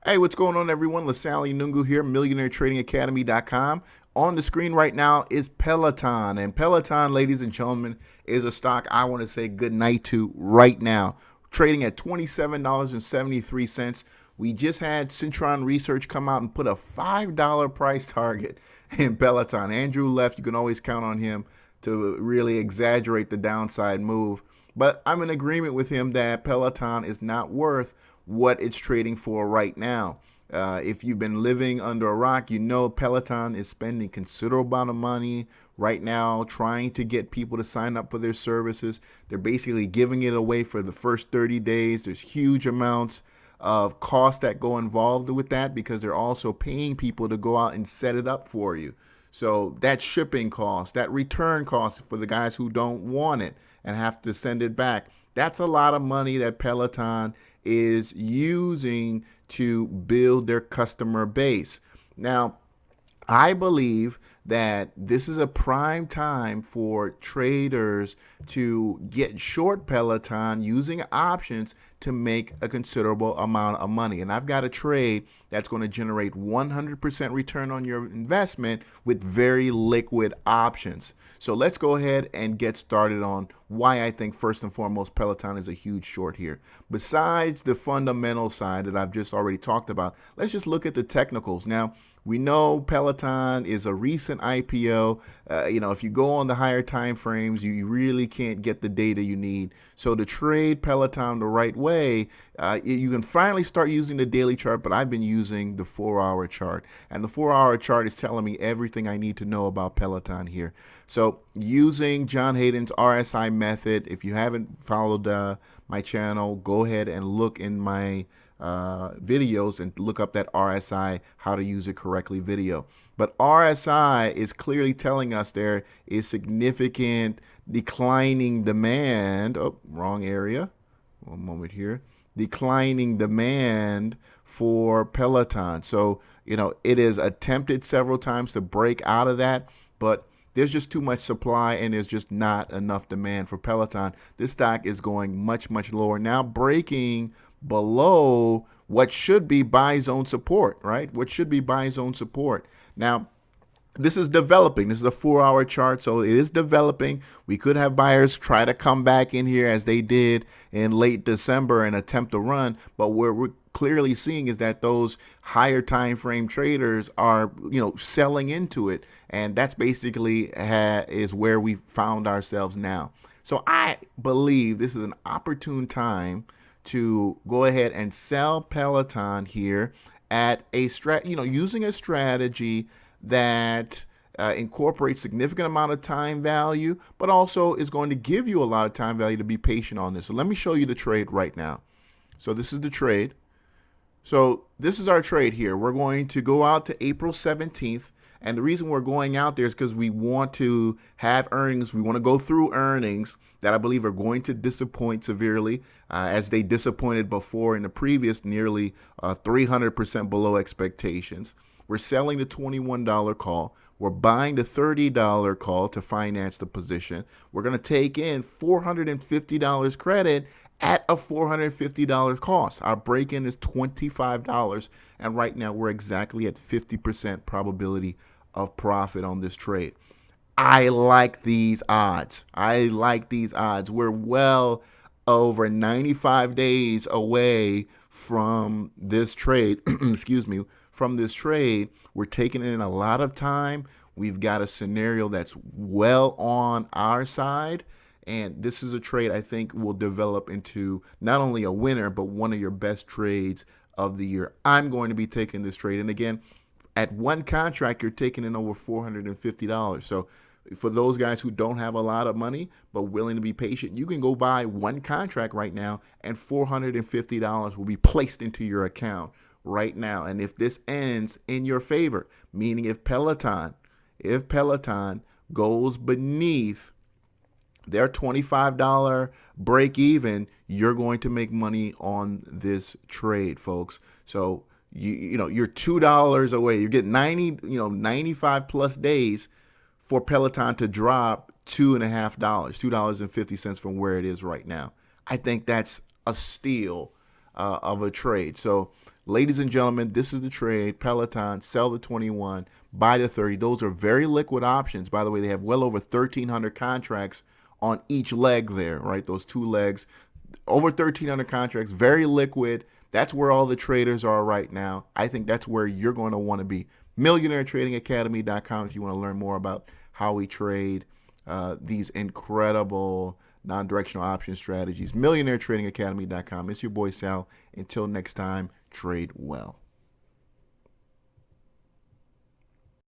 Hey, what's going on, everyone? Lasali Nungu here, MillionaireTradingAcademy.com. On the screen right now is Peloton. And Peloton, ladies and gentlemen, is a stock I want to say good night to right now. Trading at $27.73. We just had Cintron Research come out and put a $5 price target in Peloton. Andrew left. You can always count on him to really exaggerate the downside move. But I'm in agreement with him that Peloton is not worth what it's trading for right now. If you've been living under a rock, you know Peloton is spending considerable amount of money right now trying to get people to sign up for their services. They're basically giving it away for the first 30 days. There's huge amounts of costs that go involved with that because they're also paying people to go out and set it up for you. So that shipping cost, that return cost for the guys who don't want it and have to send it back, that's a lot of money that Peloton is using to build their customer base. Now, I believe that this is a prime time for traders to get short Peloton using options to make a considerable amount of money. And I've got a trade that's going to generate 100% return on your investment with very liquid options. So let's go ahead and get started on why I think first and foremost Peloton is a huge short here. Besides the fundamental side that I've just already talked about, let's just look at the technicals. Now, we know Peloton is a recent IPO. If you go on the higher time frames, you really can't get the data you need. So to trade Peloton the right way, you can finally start using the daily chart, but I've been using the 4-hour chart. And the 4-hour chart is telling me everything I need to know about Peloton here. So using John Hayden's RSI method, if you haven't followed my channel, go ahead and look in my videos and look up that RSI, how to use it correctly video. But RSI is clearly telling us there is significant declining demand. Oh, wrong area. One moment here. Declining demand for Peloton. So, it is attempted several times to break out of that, but there's just too much supply and there's just not enough demand for Peloton. This stock is going much, much lower now, breaking below what should be buy zone support, right? What should be buy zone support. Now, this is developing. This is a 4-hour chart, so it is developing. We could have buyers try to come back in here as they did in late December and attempt to run, but what we're clearly seeing is that those higher time frame traders are, selling into it, and that's basically is where we found ourselves now. So I believe this is an opportune time to go ahead and sell Peloton here at using a strategy that incorporates significant amount of time value, but also is going to give you a lot of time value to be patient on this. So let me show you the trade right now. So this is the trade. So this is our trade here. We're going to go out to April 17th. And the reason we're going out there is because we want to have earnings. We want to go through earnings that I believe are going to disappoint severely, as they disappointed before in the previous, nearly 300% below expectations. We're selling the $21 call. We're buying the $30 call to finance the position. We're going to take in $450 credit at a $450 cost. Our break-in is $25, and right now we're exactly at 50% probability of profit on this trade. I like these odds. We're well over 95 days away from this trade. Excuse me. From this trade, we're taking in a lot of time. We've got a scenario that's well on our side. And this is a trade I think will develop into not only a winner, but one of your best trades of the year. I'm going to be taking this trade. And again, at one contract, you're taking in over $450. So for those guys who don't have a lot of money, but willing to be patient, you can go buy one contract right now and $450 will be placed into your account right now. And if this ends in your favor, meaning if Peloton goes beneath their $25 break even, you're going to make money on this trade, folks. So you're $2 away. You're getting 95 plus days for Peloton to drop $2.50, $2.50 from where it is right now. I think that's a steal of a trade. So, ladies and gentlemen, this is the trade. Peloton, sell the 21, buy the 30. Those are very liquid options. By the way, they have well over 1,300 contracts on each leg there, right? Those two legs, over 1,300 contracts, very liquid. That's where all the traders are right now. I think that's where you're going to want to be. MillionaireTradingAcademy.com if you want to learn more about how we trade these incredible non-directional option strategies. MillionaireTradingAcademy.com. It's your boy Sal. Until next time, trade well.